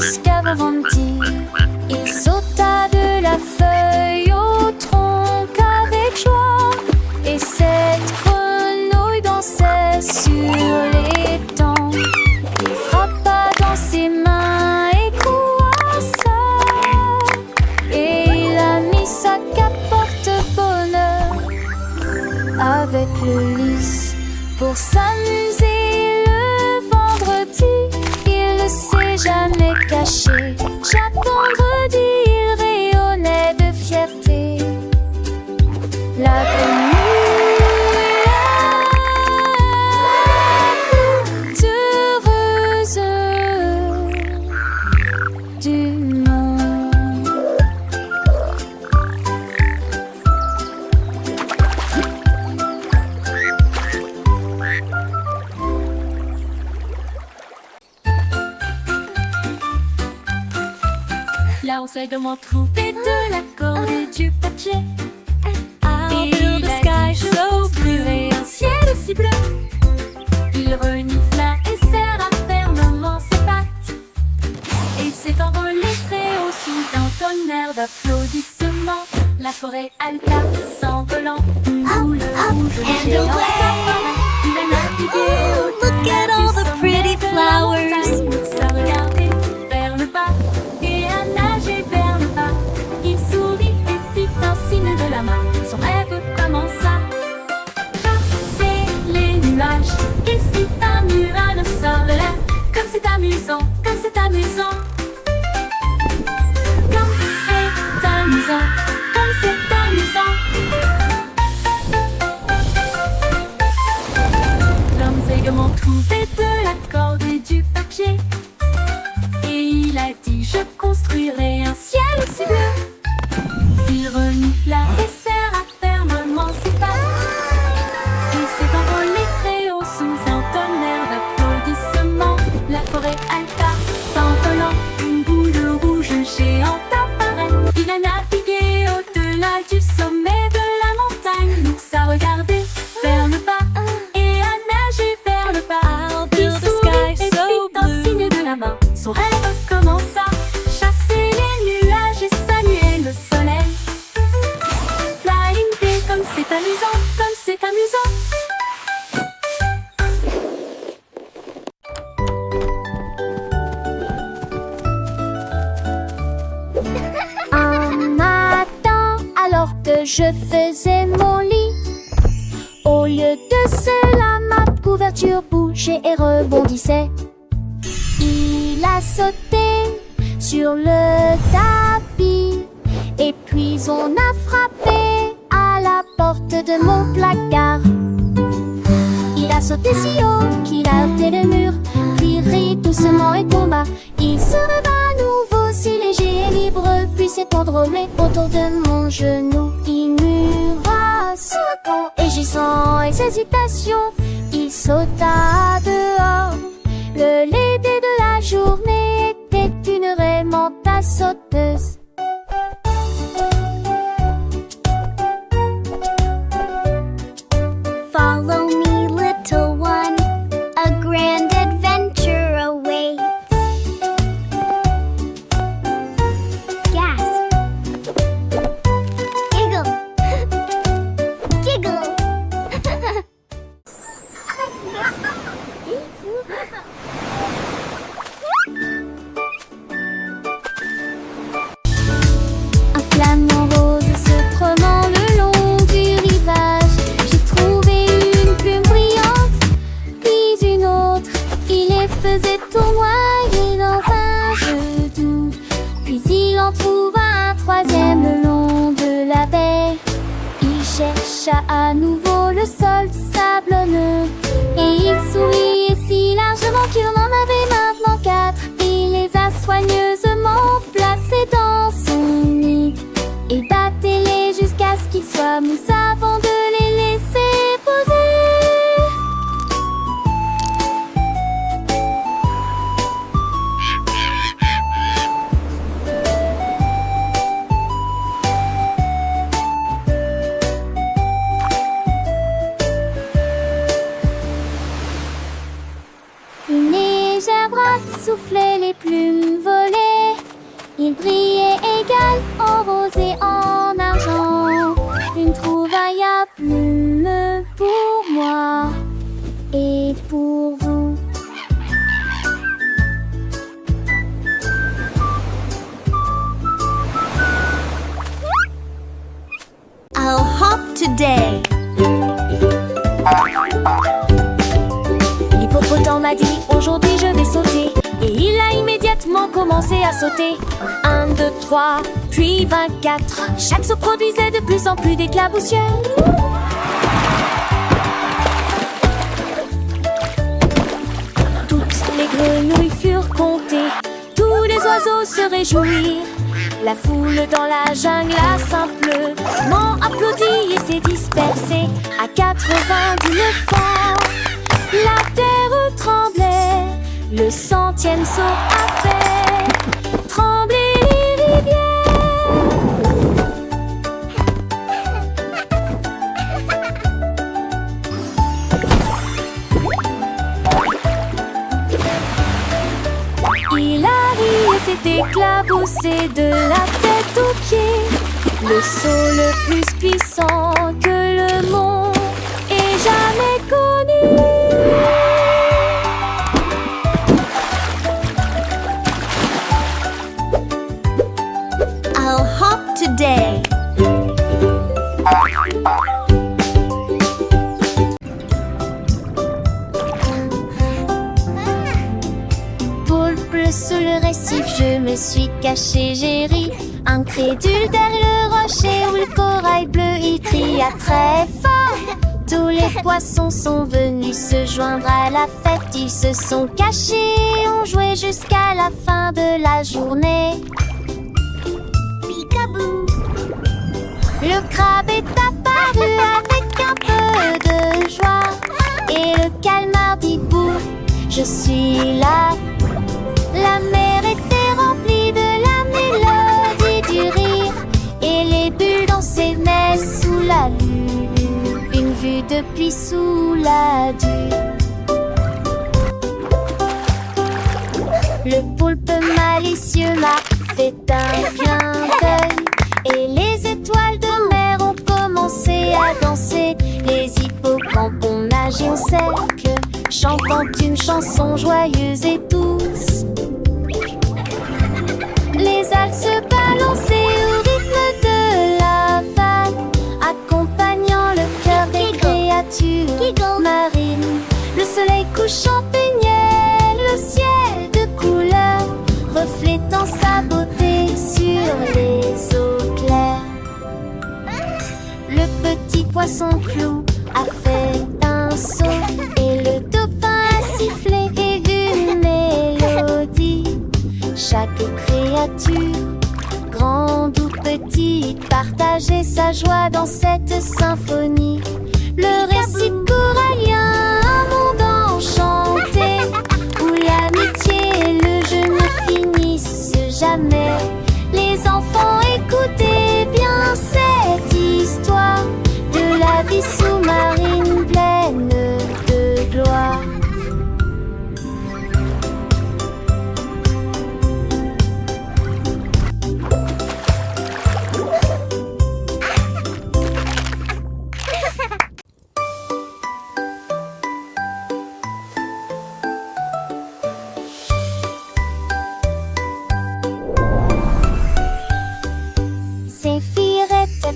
jusqu'avant-ventir. Il sauta de la feuille au tronc avec joie, et cette grenouille dansait sur l'étang. Il frappa dans ses mains et coassa, et il a mis sa cape porte-bonheur avec le lys pour s'amuser le vendredi. Il ne s'est jamais caché. Chaque vendredi, il rayonnait de fierté. La grenouille la plus heureuse du monde. Là on sait comment trouver de la corde et du papier. I'll build a sky so blue. Et un ciel aussi bleu. Il renifla et serra fermement ses pattes. Et s'est envolé très haut sous un tonnerre d'applaudissements. La forêt alta s'envolant, une boule rouge géante apparaît. Il a navigué Look at all the pretty flowers. L'ours a regardé vers le bas et a nagé vers le bas. Il sourit et fit un signe de la main. Son rêve commença. Passer les nuages, il fit un mur sur l'air. Comme c'est amusant, comme c'est amusant. Comme c'est amusant, comme c'est amusant. L'homme sait comment trouver de la corde et du papier. Et il a dit: je construirai un ciel aussi bleu. Il renifla et serra fermement ses pattes. Il s'est envolé très haut sous un tonnerre d'applaudissements. La forêt alta s'envolant, une boule rouge géante apparaît. Il a navigué au-delà du sommet de la montagne. L'ours a regardé vers le bas et a nagé vers le bas. I'll Il build a sourit sky et so fit un blue. signe de la main. Son rêve commença. Chasser les nuages et saluer le soleil. Flying bee, comme c'est amusant, comme c'est amusant. Un matin, alors que je faisais mon lit, au lieu de cela, ma couverture bougeait et rebondissait. Il a sauté sur le tapis, et puis on a frappé à la porte de mon placard. Il a sauté si haut qu'il a heurté le mur, puis rit doucement et tomba. Il se releva à nouveau si léger et libre, puis s'est enrôlé autour de mon genou. Il murmura son camp, et j'y sans hésitation, il sauta dehors. Le l'été de la journée était une réellement sauteuse. Follow me, little one, a grand adventure awaits. Gasp. Giggle. Giggle. Un flamant rose se promenant le long du rivage. J'ai trouvé une plume brillante, puis une autre. Il les faisait tournoyer dans un jeu doux. Puis il en trouva un troisième le long de la baie. Il chercha à nouveau le sol sablonneux, et il souriait si largement qu'il en avait maintenant 4. Il les a soigneusement placés dans son nid, et battait-les jusqu'à ce qu'ils soient mous avant de les laisser poser. today. L'hippopotame m'a dit aujourd'hui je vais sauter. Et il a immédiatement commencé à sauter. 1, 2, 3, puis 24. Chaque saut produisait de plus en plus d'éclaboussures. Toutes les grenouilles furent comptées. Tous les oiseaux se réjouirent. La foule dans la jungle a simplement applaudi et s'est dispersée à 90 fois. La terre tremblait, le 100e saut a fait trembler les rivières. Il a ri et s'est éclaboussé de la tête aux pieds. Le saut le plus puissant que le monde ait jamais connu. I'll hop today. Poulpe sous le récif, je me suis caché, j'ai ri. Incrédule derrière le rocher où le corail bleu il cria très fort. Tous les poissons sont venus se joindre à la fête. Ils se sont cachés, ont joué jusqu'à la fin de la journée. Peekaboo. Le crabe est apparu avec un peu de joie. Et le calmar dit bouh, je suis là. La mer était remplie de la mélodie du rire. Et les bulles dansaient mais sous la lune. Une vue depuis sous la dune. Le poulpe malicieux m'a fait un clin d'œil. Et les étoiles de mer ont commencé à danser. Les hippocampes ont nagé au cercle, chantant une chanson joyeuse et douce. Les algues se balançaient au rythme de la vague, accompagnant le cœur des créatures marines. Le soleil couchant peignait le ciel de couleur, reflétant sa beauté sur les eaux claires. Le petit poisson clou a fait un saut et le dauphin a sifflé une mélodie. Chaque créature, grande ou petite, partageait sa joie dans cette symphonie. Le récit corallien, un monde enchanté, où l'amitié et le jeu ne finissent jamais. Les enfants, écoutez bien cette histoire de la vie sous-marine pleine de gloire.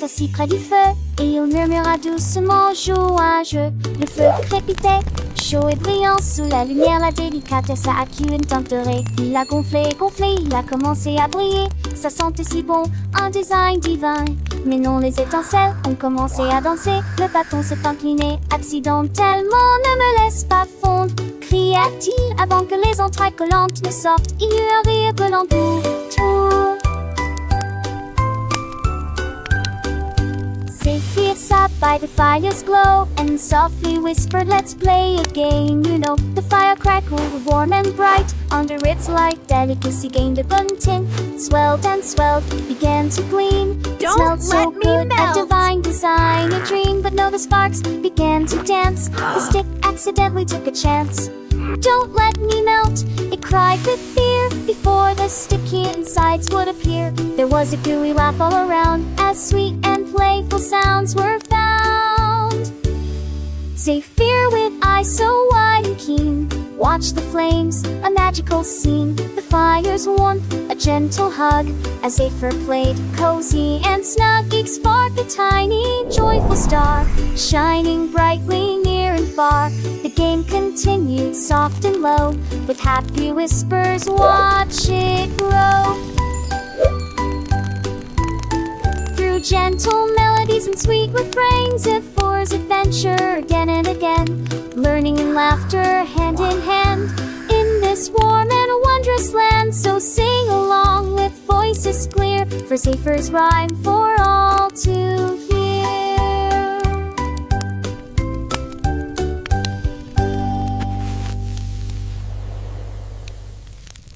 Assis près du feu, et il murmura doucement, joue un jeu. Le feu crépitait, chaud et brillant, sous la lumière, la délicatesse a acquis une teinte dorée. Il a gonflé, gonflé, il a commencé à briller. Ça sentait si bon, un design divin. Mais non, les étincelles ont commencé à danser. Le bâton s'est incliné, accidentellement, ne me laisse pas fondre, cria-t-il avant que les entrailles collantes ne sortent. Il eut un rire brûlant tout. Zephyr sat by the fire's glow and softly whispered, let's play a game. You know, the fire crackled warm and bright. Under its light, delicacy gained a golden tint. Swelled and swelled, began to gleam. It Don't smelled so let me good, a melt. divine design, a dream. But no, the sparks began to dance. The stick accidentally took a chance. Don't let me melt, it cried with fear. Before the sticky insides would appear, there was a gooey laugh all around, as sweet and playful sounds were found. Zephyr with eyes so wide and keen watched the flames, a magical scene. The fire's warmth, a gentle hug as Zephyr played cozy and snug. Each sparked a tiny, joyful star, shining brightly near and far. The game continued soft and low, with happy whispers, watch it grow. Through gentle melodies and sweet refrains, Zephyr's adventure again and again, learning and laughter hand in hand in this warm and wondrous land. So sing along with voices clear, for Zephyr's rhyme for all to hear.